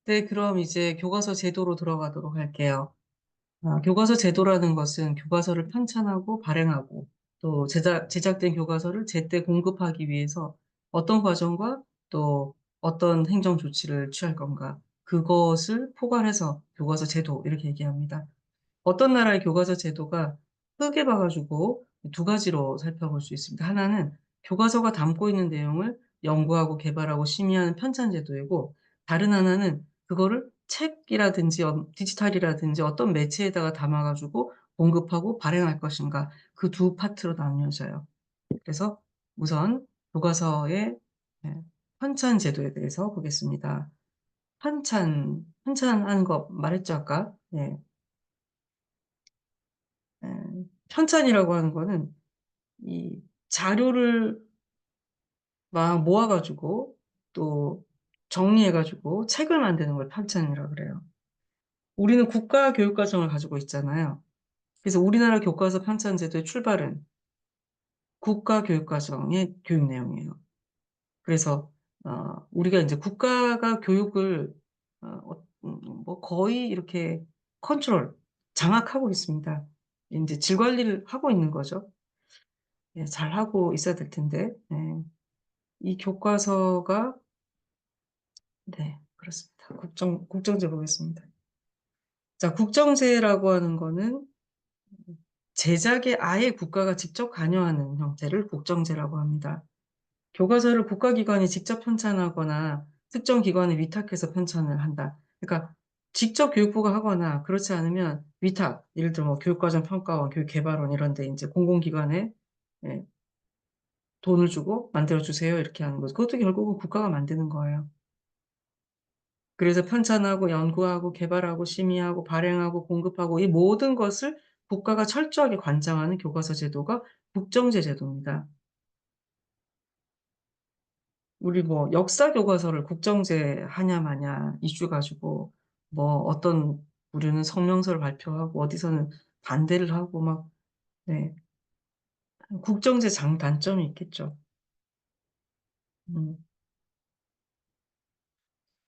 네, 그럼 이제 교과서 제도로 들어가도록 할게요. 교과서 제도라는 것은 교과서를 편찬하고 발행하고 또 제작된 교과서를 제때 공급하기 위해서 어떤 과정과 또 어떤 행정 조치를 취할 건가. 그것을 포괄해서 교과서 제도 이렇게 얘기합니다. 어떤 나라의 교과서 제도가 크게 봐가지고 두 가지로 살펴볼 수 있습니다. 하나는 교과서가 담고 있는 내용을 연구하고 개발하고 심의하는 편찬 제도이고, 다른 하나는 그거를 책이라든지 디지털이라든지 어떤 매체에다가 담아가지고 공급하고 발행할 것인가. 그 두 파트로 나뉘어져요. 그래서 우선 교과서의 예, 편찬 제도에 대해서 보겠습니다. 편찬하는 거 말했죠, 아까? 예. 예, 편찬이라고 하는 거는 이 자료를 막 모아가지고 또 정리해가지고 책을 만드는 걸 편찬이라고 그래요. 우리는 국가 교육과정을 가지고 있잖아요. 그래서 우리나라 교과서 편찬 제도의 출발은 국가 교육과정의 교육 내용이에요. 그래서 우리가 이제 국가가 교육을 뭐 거의 이렇게 컨트롤, 장악하고 있습니다. 이제 질 관리를 하고 있는 거죠. 예, 잘 하고 있어야 될 텐데. 예. 이 교과서가, 네, 그렇습니다. 국정제 보겠습니다. 자, 국정제라고 하는 거는 제작에 아예 국가가 직접 관여하는 형태를 국정제라고 합니다. 교과서를 국가기관이 직접 편찬하거나 특정 기관에 위탁해서 편찬을 한다. 그러니까 직접 교육부가 하거나 그렇지 않으면 위탁, 예를 들어 뭐 교육과정 평가원, 교육개발원 이런 데 이제 공공기관에 예, 돈을 주고 만들어주세요. 이렇게 하는 거죠. 그것도 결국은 국가가 만드는 거예요. 그래서 편찬하고 연구하고 개발하고 심의하고 발행하고 공급하고 이 모든 것을 국가가 철저하게 관장하는 교과서 제도가 국정제 제도입니다. 우리 뭐 역사 교과서를 국정제 하냐 마냐 이슈 가지고 뭐 어떤 우리는 성명서를 발표하고 어디서는 반대를 하고 막 네. 국정제 장단점이 있겠죠. 음.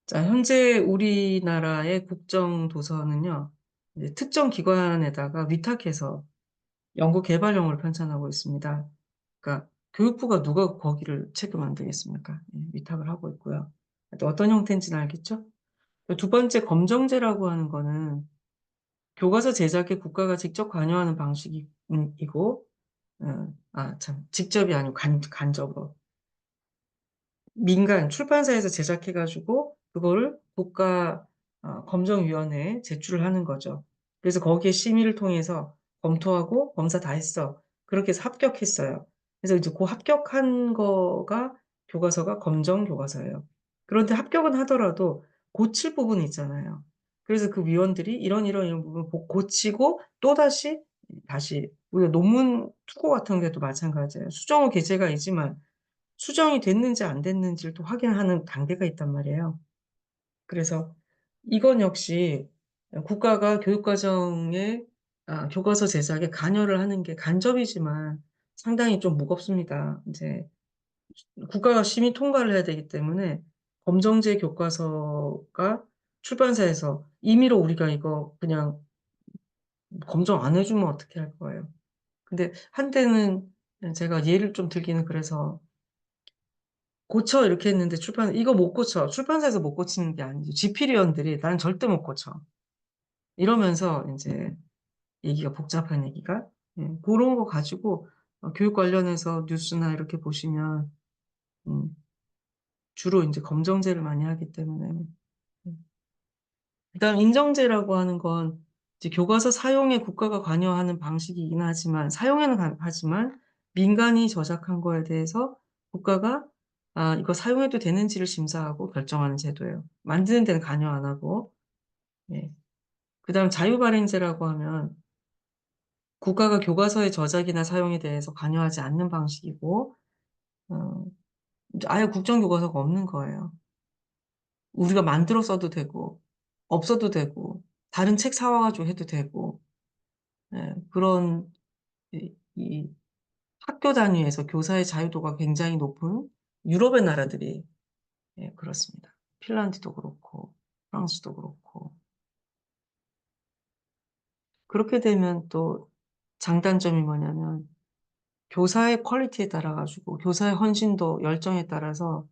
자, 현재 우리나라의 국정 도서는요. 이제 특정 기관에다가 위탁해서 연구 개발용으로 편찬하고 있습니다. 그러니까 교육부가 누가 거기를 책임 안 되겠습니까? 예, 위탁을 하고 있고요. 또 어떤 형태인지는 알겠죠? 두 번째 검정제라고 하는 거는 교과서 제작에 국가가 직접 관여하는 방식이고, 참, 직접이 아니고 간접으로. 민간 출판사에서 제작해가지고 그거를 국가 검정위원회에 제출을 하는 거죠. 그래서 거기에 심의를 통해서 검토하고 검사 다 했어. 그렇게 해서 합격했어요. 그래서 이제 그 합격한 거가 교과서가 검정 교과서예요. 그런데 합격은 하더라도 고칠 부분이 있잖아요. 그래서 그 위원들이 이런 부분 고치고 다시 우리가 논문 투고 같은 게도 마찬가지예요. 수정 후 게재가 있지만 수정이 됐는지 안 됐는지를 또 확인하는 단계가 있단 말이에요. 그래서 이건 역시 국가가 교육과정에 교과서 제작에 관여를 하는 게 간접이지만 상당히 좀 무겁습니다. 이제 국가가 심의 통과를 해야 되기 때문에 검정제 교과서가 출판사에서 임의로 우리가 이거 그냥 검정 안 해주면 어떻게 할 거예요. 근데 한때는 제가 예를 좀 들기는 그래서 고쳐 이렇게 했는데 이거 못 고쳐. 출판사에서 못 고치는 게 아니죠. 지필위원들이 난 절대 못 고쳐. 이러면서 이제 얘기가 복잡한 얘기가 그런 거 가지고 교육 관련해서 뉴스나 이렇게 보시면 음, 주로 이제 검정제를 많이 하기 때문에 그다음 인정제라고 하는 건 이제 교과서 사용에 국가가 관여하는 방식이긴 하지만 하지만 민간이 저작한 거에 대해서 국가가 이거 사용해도 되는지를 심사하고 결정하는 제도예요. 만드는 데는 관여 안 하고. 예. 그다음 자유발행제라고 하면 국가가 교과서의 저작이나 사용에 대해서 관여하지 않는 방식이고 어, 이제 아예 국정교과서가 없는 거예요. 우리가 만들어 써도 되고 없어도 되고 다른 책 사와가지고 해도 되고 그런 이 학교 단위에서 교사의 자유도가 굉장히 높은 유럽의 나라들이 그렇습니다. 핀란드도 그렇고. 프랑스도 그렇고. 그렇게 되면 또 장단점이 뭐냐면 교사의 퀄리티에 따라 가지고 교사의 헌신도 열정에 따라서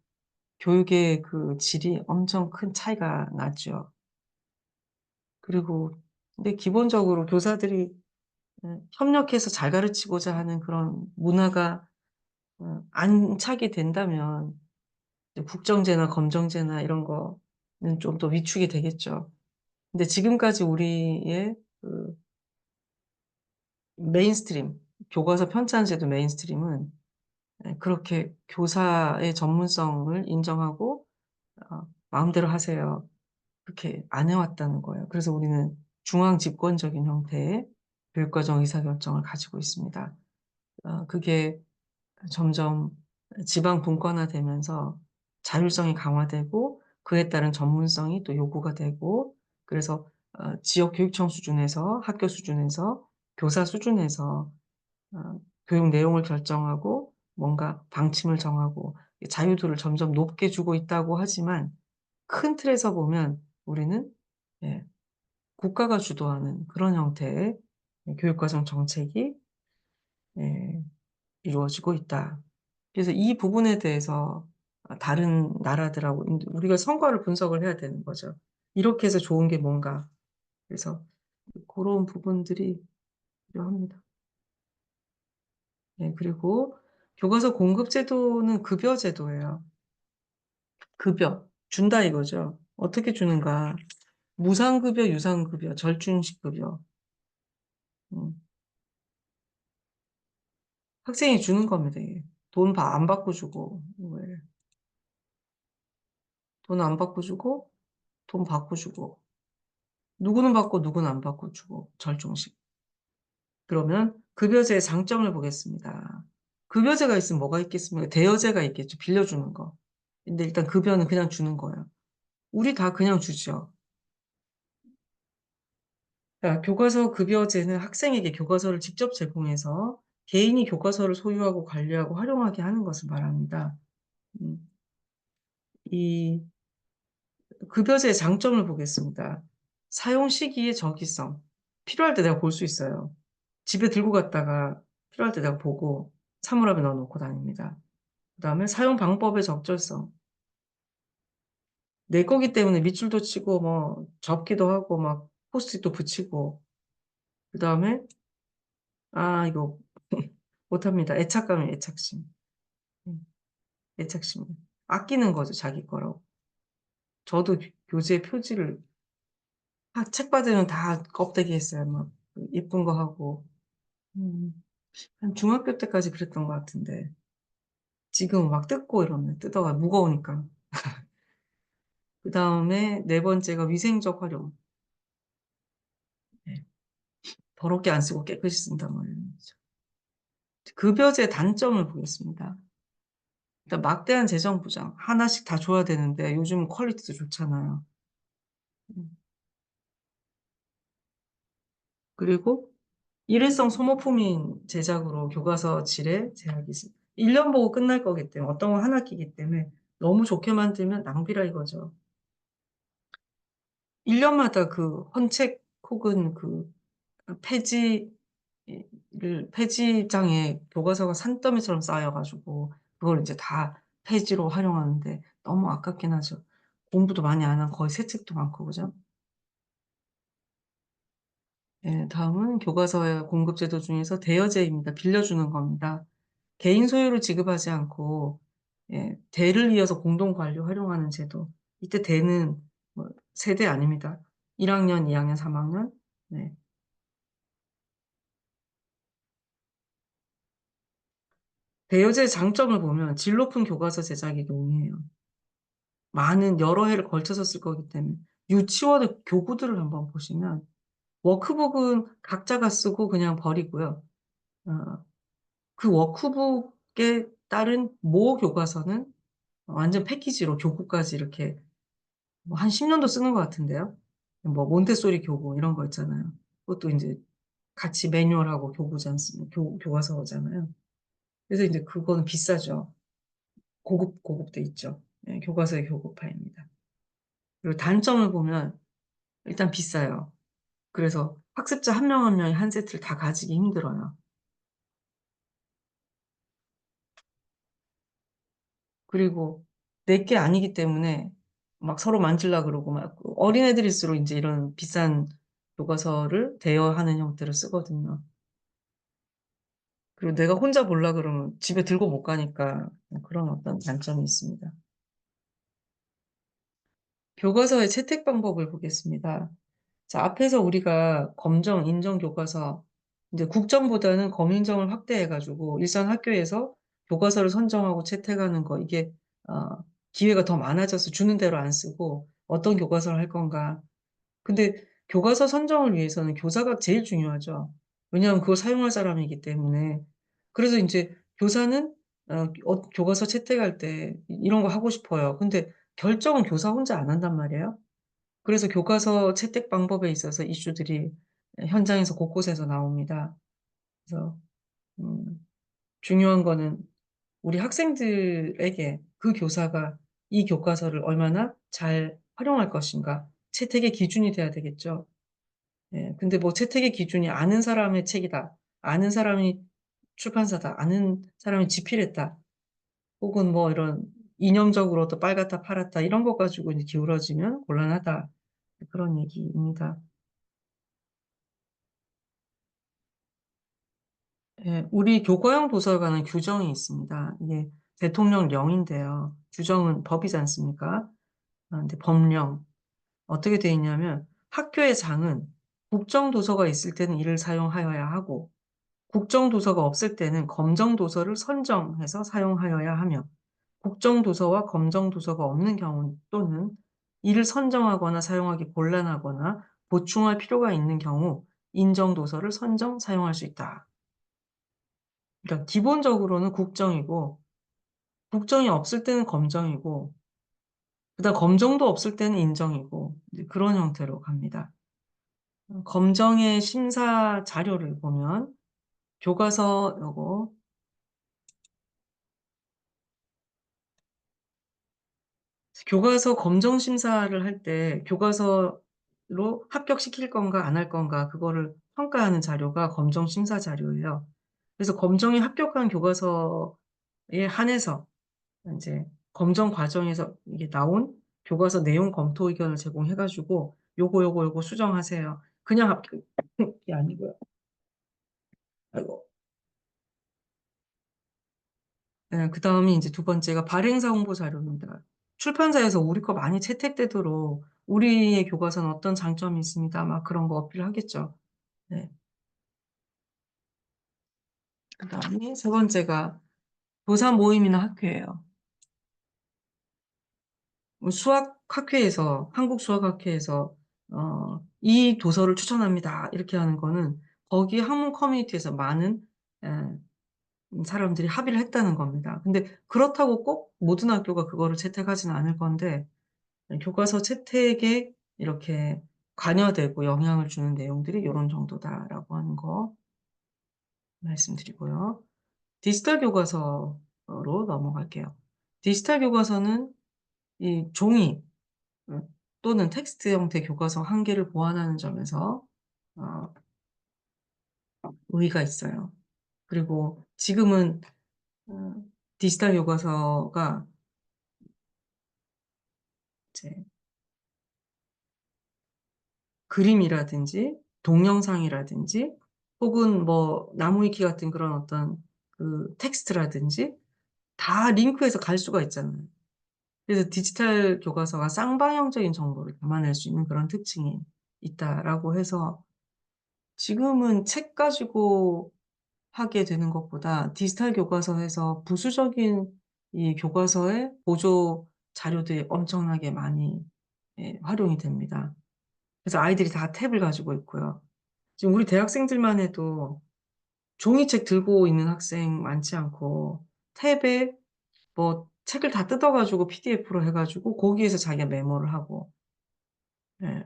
교육의 그 질이 엄청 큰 차이가 나죠. 그리고 근데 기본적으로 교사들이 협력해서 잘 가르치고자 하는 그런 문화가 안착이 된다면 이제 국정제나 검정제나 이런 거는 좀 더 위축이 되겠죠. 근데 지금까지 우리의 그 메인스트림, 교과서 편찬제도 메인스트림은 그렇게 교사의 전문성을 인정하고 마음대로 하세요. 그렇게 안 해왔다는 거예요. 그래서 우리는 중앙 집권적인 형태의 교육과정 의사결정을 가지고 있습니다. 그게 점점 지방 분권화되면서 자율성이 강화되고 그에 따른 전문성이 또 요구가 되고 그래서 지역 교육청 수준에서 학교 수준에서 교사 수준에서 교육 내용을 결정하고 뭔가 방침을 정하고 자유도를 점점 높게 주고 있다고 하지만 큰 틀에서 보면 우리는 예, 국가가 주도하는 그런 형태의 교육과정 정책이 예, 이루어지고 있다. 그래서 이 부분에 대해서 다른 나라들하고 우리가 성과를 분석을 해야 되는 거죠. 이렇게 해서 좋은 게 뭔가. 그래서 그런 부분들이 필요합니다. 네, 그리고 교과서 공급 제도는 급여 제도예요. 급여 준다 이거죠. 어떻게 주는가? 무상급여, 유상급여, 절충식급여. 음, 학생이 주는 겁니다. 이게. 돈 안 받고 주고, 돈 안 받고 주고, 돈 받고 주고, 누구는 받고 누구는 안 받고 주고, 절충식. 그러면 급여제의 장점을 보겠습니다. 급여제가 있으면 뭐가 있겠습니까? 대여제가 있겠죠. 빌려주는 거. 근데 일단 급여는 그냥 주는 거예요. 우리 다 그냥 주죠. 그러니까 교과서 급여제는 학생에게 교과서를 직접 제공해서 개인이 교과서를 소유하고 관리하고 활용하게 하는 것을 말합니다. 음, 이 급여제의 장점을 보겠습니다. 사용 시기의 정기성. 필요할 때 내가 볼 수 있어요. 집에 들고 갔다가 필요할 때 내가 보고 사물함에 넣어놓고 다닙니다. 그다음에 사용 방법의 적절성. 내 거기 때문에 밑줄도 치고 뭐 접기도 하고 막 포스트잇도 붙이고 그다음에 이거 못합니다. 애착감이 애착심. 음, 애착심. 아끼는 거죠, 자기 거라고. 저도 교재 표지를 책 받으면 다 껍데기 했어요. 막 예쁜 거 하고. 음, 한 중학교 때까지 그랬던 것 같은데 지금 막 뜯고 이러면 뜯어가 무거우니까. 그다음에 네 번째가 위생적 활용. 네, 더럽게 안 쓰고 깨끗이 쓴단 말이에요. 급여제 단점을 보겠습니다. 일단 막대한 재정 부담. 하나씩 다 줘야 되는데 요즘 퀄리티도 좋잖아요. 음, 그리고 일회성 소모품인 제작으로 교과서 질에 제약이 있습니다. 1년 보고 끝날 거기 때문에 어떤 거 하나 끼기 때문에 너무 좋게 만들면 낭비라 이거죠. 1년마다 그 헌책 혹은 그 폐지를 폐지장에 교과서가 산더미처럼 쌓여가지고 그걸 이제 다 폐지로 활용하는데 너무 아깝긴 하죠. 공부도 많이 안 한 거의 새 책도 많고 그죠? 예, 다음은 교과서의 공급제도 중에서 대여제입니다. 빌려주는 겁니다. 개인 소유로 지급하지 않고 대를 이어서 공동 관리 활용하는 제도. 이때 대는 뭐 세대 아닙니다. 1학년, 2학년, 3학년. 네. 대여제 장점을 보면 질 높은 교과서 제작이 용이해요. 많은 여러 해를 걸쳐서 쓸 거기 때문에 유치원의 교구들을 한번 보시면 워크북은 각자가 쓰고 그냥 버리고요. 어, 그 워크북에 따른 모 교과서는 완전 패키지로 교구까지 이렇게 뭐한 10년도 쓰는 것 같은데요. 뭐 몬테소리 교구 이런 거 있잖아요. 그것도 이제 같이 매뉴얼하고 교구지 않습니까? 교과서잖아요. 그래서 이제 그거는 비싸죠. 고급돼 있죠. 네, 교과서의 교급파입니다. 그리고 단점을 보면 일단 비싸요. 그래서 학습자 한 명 한 명이 한 세트를 다 가지기 힘들어요. 그리고 내 게 아니기 때문에 막 서로 만질라 그러고 막 어린애들일수록 이제 이런 비싼 교과서를 대여하는 형태를 쓰거든요. 그리고 내가 혼자 볼라 그러면 집에 들고 못 가니까 그런 어떤 단점이 있습니다. 교과서의 채택 방법을 보겠습니다. 자, 앞에서 우리가 검정, 인정 교과서, 이제 국정보다는 검인정을 확대해가지고 일선 학교에서 교과서를 선정하고 채택하는 거, 이게, 기회가 더 많아져서 주는 대로 안 쓰고 어떤 교과서를 할 건가. 근데 교과서 선정을 위해서는 교사가 제일 중요하죠. 왜냐하면 그걸 사용할 사람이기 때문에. 그래서 이제 교사는 교과서 채택할 때 이런 거 하고 싶어요. 근데 결정은 교사 혼자 안 한단 말이에요. 그래서 교과서 채택 방법에 있어서 이슈들이 현장에서 곳곳에서 나옵니다. 그래서 중요한 거는 우리 학생들에게 그 교사가 이 교과서를 얼마나 잘 활용할 것인가 채택의 기준이 돼야 되겠죠. 예, 근데 뭐 채택의 기준이 아는 사람의 책이다, 아는 사람이 출판사다, 아는 사람이 집필했다, 혹은 뭐 이런 이념적으로 또 빨갛다 파랗다 이런 거 가지고 이제 기울어지면 곤란하다, 그런 얘기입니다. 예, 우리 교과형 도서관은 규정이 있습니다. 이게 대통령령인데요. 규정은 법이지 않습니까? 근데 법령. 어떻게 돼 있냐면 학교의 장은 국정도서가 있을 때는 이를 사용하여야 하고 국정도서가 없을 때는 검정도서를 선정해서 사용하여야 하며 국정도서와 검정도서가 없는 경우 또는 이를 선정하거나 사용하기 곤란하거나 보충할 필요가 있는 경우 인정도서를 선정, 사용할 수 있다. 그러니까 기본적으로는 국정이고, 국정이 없을 때는 검정이고, 그다음 검정도 없을 때는 인정이고, 이제 그런 형태로 갑니다. 검정의 심사 자료를 보면 교과서 요거 교과서 검정 심사를 할 때 교과서로 합격시킬 건가 안 할 건가 그거를 평가하는 자료가 검정 심사 자료예요. 그래서 검정에 합격한 교과서에 한해서 이제 검정 과정에서 이게 나온 교과서 내용 검토 의견을 제공해가지고 요거 수정하세요. 그냥 합격이 아니고요. 아이고. 네, 그 다음이 이제 두 번째가 발행사 홍보 자료입니다. 출판사에서 우리 거 많이 채택되도록 우리의 교과서는 어떤 장점이 있습니다. 막 그런 거 어필하겠죠. 네. 그 다음에 세 번째가 도사 모임이나 학회예요. 수학학회에서, 한국 수학학회에서, 이 도서를 추천합니다. 이렇게 하는 거는 거기 학문 커뮤니티에서 많은 에, 사람들이 합의를 했다는 겁니다. 근데 그렇다고 꼭 모든 학교가 그거를 채택하지는 않을 건데, 교과서 채택에 이렇게 관여되고 영향을 주는 내용들이 이런 정도다라고 하는 거 말씀드리고요. 디지털 교과서로 넘어갈게요. 디지털 교과서는 이 종이 음, 또는 텍스트 형태 교과서 한 개를 보완하는 점에서 어, 의의가 있어요. 그리고 지금은 어, 디지털 교과서가 이제 그림이라든지 동영상이라든지 혹은 뭐 나무위키 같은 그런 어떤 그 텍스트라든지 다 링크해서 갈 수가 있잖아요. 그래서 디지털 교과서가 쌍방향적인 정보를 담아낼 수 있는 그런 특징이 있다라고 해서 지금은 책 가지고 하게 되는 것보다 디지털 교과서에서 부수적인 이 교과서의 보조 자료들이 엄청나게 많이 활용이 됩니다. 그래서 아이들이 다 탭을 가지고 있고요. 지금 우리 대학생들만 해도 종이책 들고 있는 학생 많지 않고 탭에 뭐 책을 다 뜯어가지고 PDF로 해가지고 거기에서 자기가 메모를 하고 예.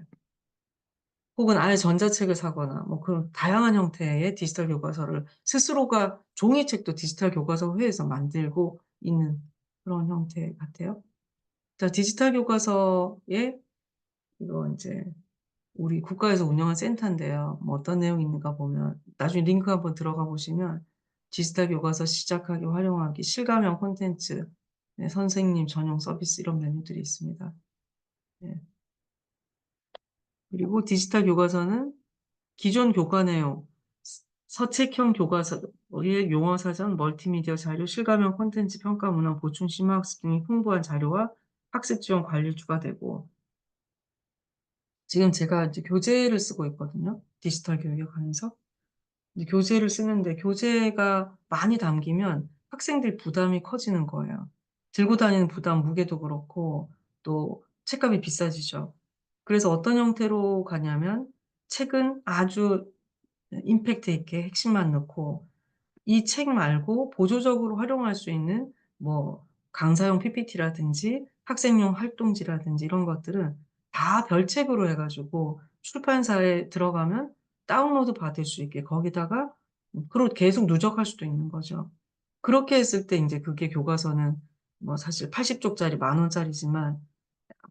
혹은 아예 전자책을 사거나 뭐 그런 다양한 형태의 디지털 교과서를 스스로가 종이책도 디지털 교과서 회에서 만들고 있는 그런 형태 같아요. 자, 디지털 교과서의 이거 인제 우리 국가에서 운영한 센터인데요. 뭐 어떤 내용이 있는가 보면 나중에 링크 한번 들어가 보시면 디지털 교과서 시작하기, 활용하기, 실감형 콘텐츠, 네 선생님 전용 서비스 이런 메뉴들이 있습니다. 네. 그리고 디지털 교과서는 기존 교과 내용, 서책형 교과서의 용어 사전, 멀티미디어 자료, 실감형 콘텐츠, 평가 문항, 보충 심화학습 등이 풍부한 자료와 학습 지원 관리주가 되고 지금 제가 이제 교재를 쓰고 있거든요, 디지털 교육에 관해서. 이제 교재를 쓰는데 교재가 많이 담기면 학생들 부담이 커지는 거예요. 들고 다니는 부담, 무게도 그렇고 또 책값이 비싸지죠. 그래서 어떤 형태로 가냐면 책은 아주 임팩트 있게 핵심만 넣고 이 책 말고 보조적으로 활용할 수 있는 뭐 강사용 PPT라든지 학생용 활동지라든지 이런 것들은 다 별책으로 해 가지고 출판사에 들어가면 다운로드 받을 수 있게 거기다가 그리고 계속 누적할 수도 있는 거죠. 그렇게 했을 때 인제 그게 교과서는 뭐 사실 80 쪽짜리 10,000원짜리지만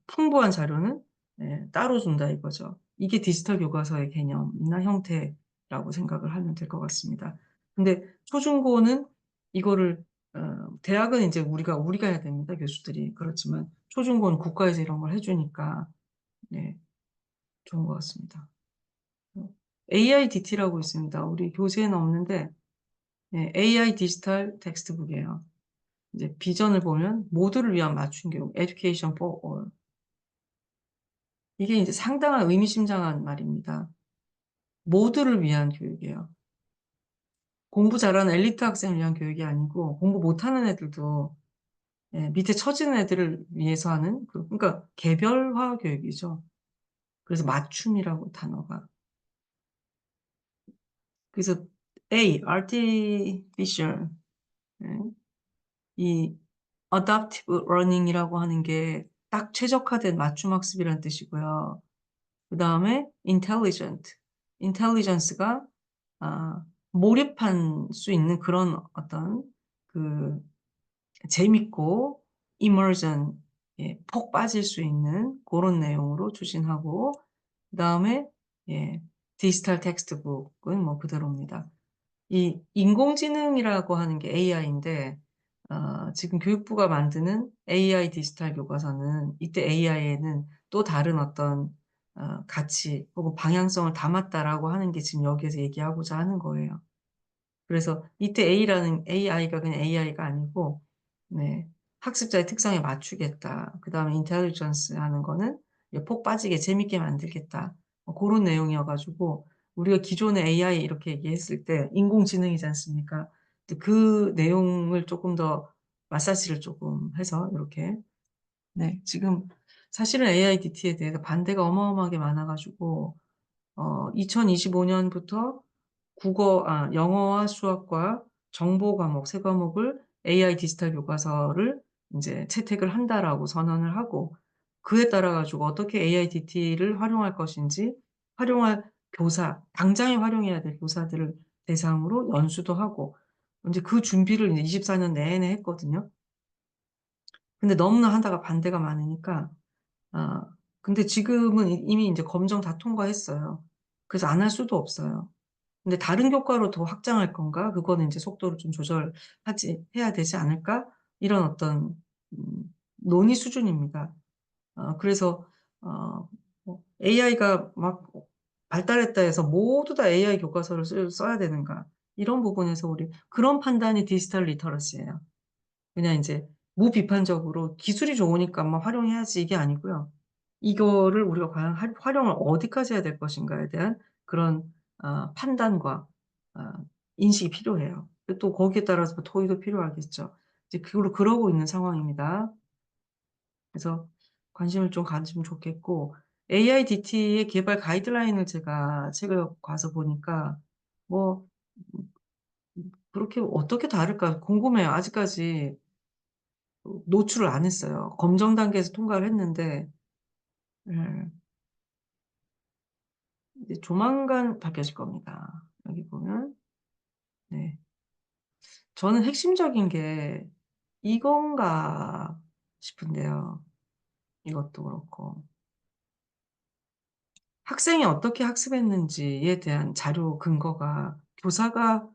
풍부한 자료는 예 따로 준다 이거죠. 이게 디지털 교과서의 개념이나 형태라고 생각을 하면 될 것 같습니다. 근데 초중고는 이거를 대학은 인제 우리가 해야 됩니다, 교수들이. 그렇지만 초중고는 국가에서 이런 걸 해 주니까 네 좋은 것 같습니다. 어 AIDT라고 있습니다. 우리 교재에는 없는데 예 AI 디지털 텍스트북이에요. 이제 비전을 보면 모두를 위한 맞춤 교육 Education for all. 이게 인제 상당한 의미심장한 말입니다. 모두를 위한 교육이에요. 공부 잘하는 엘리트 학생을 위한 교육이 아니고 공부 못하는 애들도 예 밑에 처지는 애들을 위해서 하는 그러니까 개별화 교육이죠. 그래서 맞춤이라고 단어가. 그래서 A artificial 예 이 adaptive learning이라고 하는 게 딱 최적화된 맞춤 학습이라는 뜻이고요. 그다음에 intelligent, intelligence가 몰입할 수 있는 그런 어떤 그 재밌고 immersion 예 푹 빠질 수 있는 고런 내용으로 추진하고 그다음에 예 디지털 텍스트북은 뭐 그대로입니다. 이 인공지능이라고 하는 게 AI인데 지금 교육부가 만드는 AI 디지털 교과서는 이때 AI에는 또 다른 어떤 가치 혹은 방향성을 담았다라고 하는 게 지금 여기에서 얘기하고자 하는 거예요. 그래서 이때 AI가 그냥 AI가 아니고 네 학습자의 특성에 맞추겠다. 그다음에 인텔리전스 하는 거는 이제 폭 빠지게 재밌게 만들겠다. 뭐 고런 내용이어 가지고 우리가 기존에 AI 이렇게 얘기했을 때 인공지능이지 않습니까? 근데 그 내용을 쪼끔 더 마사지를 쪼금 해서 요렇게 네 지금 사실은 AIDT에 대해서 반대가 어마어마하게 많아 가지고 2025 년부터 영어와 수학과 정보 과목 3 과목을 AI 디지털 교과서를 인제 채택을 한다라고 선언을 하고 그에 따라 가지고 어떻게 AIDT를 활용할 것인지 활용할 교사 당장에 활용해야 될 교사들을 대상으로 연수도 하고 인제 그 준비를 이제 24년 내내 했거든요. 근데 너무나 하다가 반대가 많으니까 아 근데 지금은 이미 인제 검정 다 통과했어요. 그래서 안 할 수도 없어요. 근데 '다른 교과로 더 확장할 건가? 그거는 인제 속도를 좀 조절하지 해야 되지 않을까?' 이런 어떤 논의 수준입니다. 그래서 뭐 'AI가 막 발달했다 해서 모두 다 AI 교과서를 써야 되는가?' 이런 부분에서 우리 그런 판단이 디지털 리터러시예요. 그냥 인제 무비판적으로 '기술이 좋으니까 뭐 활용해야지.' 이게 아니고요. 이거를 우리가 과연 활용을 어디까지 해야 될 것인가에 대한 그런 판단과 아 인식이 필요해요. 또 거기에 따라서 뭐 토의도 필요하겠죠. 이제 그러고 있는 상황입니다. 그래서 관심을 좀 가지면 좋겠고 AIDT의 개발 가이드라인을 제가 책을 봐서 보니까 뭐 그렇게 어떻게 다를까 궁금해요. 아직까지 노출을 안 했어요. 검정 단계에서 통과를 했는데 예 이제 조만간 바뀌어질 겁니다. 여기 보면 네. 저는 핵심적인 게 이건가 싶은데요. 이것도 그렇고. 학생이 어떻게 학습했는지에 대한 자료 근거가 교사가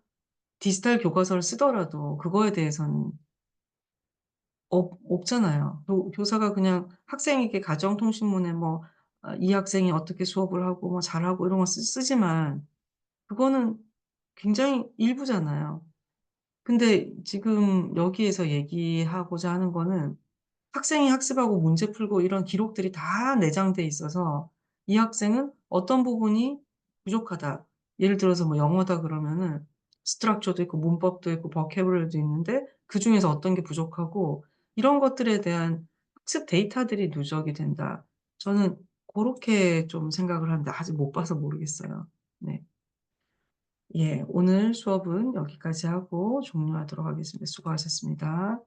디지털 교과서를 쓰더라도 그거에 대해서는 없잖아요. 교사가 그냥 학생에게 가정통신문에 뭐 이 학생이 어떻게 수업을 하고 뭐 잘하고 이런 거 쓰지만 그거는 굉장히 일부잖아요. 근데 지금 여기에서 얘기하고자 하는 거는 학생이 학습하고 문제 풀고 이런 기록들이 다 내장돼 있어서 이 학생은 어떤 부분이 부족하다. 예를 들어서 뭐 영어다 그러면은 스트럭처도 있고 문법도 있고 버캐블러리도 있는데 그중에서 어떤 게 부족하고 이런 것들에 대한 학습 데이터들이 누적이 된다. 저는 고렇게 좀 생각을 하는데 아직 못 봐서 모르겠어요. 네. 예. 오늘 수업은 여기까지 하고 종료하도록 하겠습니다. 수고하셨습니다.